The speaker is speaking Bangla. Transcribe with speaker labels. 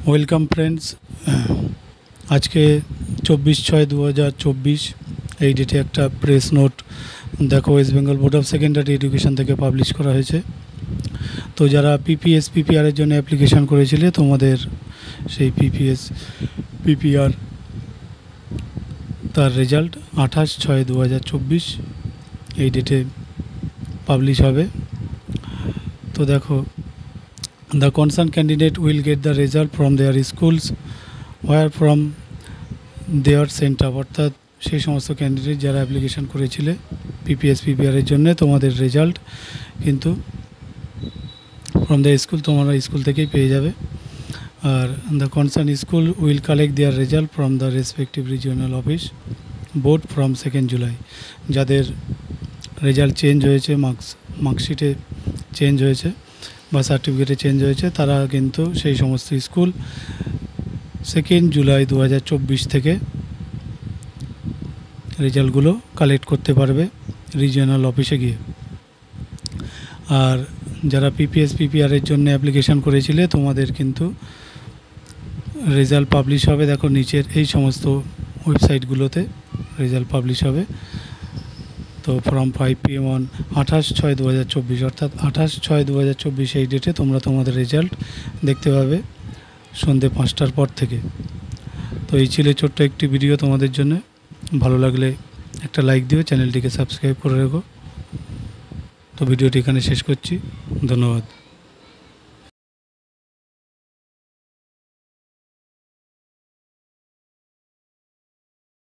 Speaker 1: ওয়েলকাম ফ্রেন্ডস, আজকে 24/6/2024 এই ডেটে একটা প্রেস নোট দেখো West Bengal board of secondary education থেকে পাবলিশ করা হয়েছে। তো যারা পিপিএস পিপিআর এর জন্য অ্যাপ্লিকেশন করেছিলে, তোমাদের সেই পিপিএস পিপিআর তার রেজাল্ট 28/6/2024 এই ডেটে পাবলিশ হবে। তো দেখো, the concerned candidate will get the result from their schools where from their center, অর্থাৎ সেই সমস্ত ক্যান্ডিডেট যারা অ্যাপ্লিকেশন করেছিলে পিপিএস পিপিআর এর জন্য, তোমাদের রেজাল্ট কিন্তু ফ্রম দ্য স্কুল, তোমরা স্কুল থেকেই পেয়ে যাবে। Are the concern school will collect there result from the respective regional office board from 2 July. যাদের রেজাল্ট চেঞ্জ হয়েছে, মার্কশিটে চেঞ্জ হয়েছে বা সার্টিফিকেটে চেঞ্জ হয়েছে, তারা কিন্তু সেই সমস্ত স্কুল 2 জুলাই 2024 থেকে রেজাল্টগুলো কালেক্ট করতে পারবে রিজিওনাল অফিসে গিয়ে। আর যারা পিপিএস পিপিআর এর জন্য অ্যাপ্লিকেশন করেছিলে, তোমাদের কিন্তু রেজাল্ট পাবলিশ হবে। দেখো নিচের এই সমস্ত ওয়েবসাইটগুলোতে রেজাল্ট পাবলিশ হবে। তো ফ্রম 5 PM অন 28/6/2024, অর্থাৎ 28/6/2024 এই ডেটে তোমরা তোমাদের রেজাল্ট দেখতে পাবে সন্ধ্যে 5টার পর থেকে। তো এই ছিল ছোট্ট একটি ভিডিও তোমাদের জন্য। ভালো লাগলে একটা লাইক দিও, চ্যানেলটিকে সাবস্ক্রাইব করে রেখো। তো ভিডিওটি এখানে শেষ করছি, ধন্যবাদ।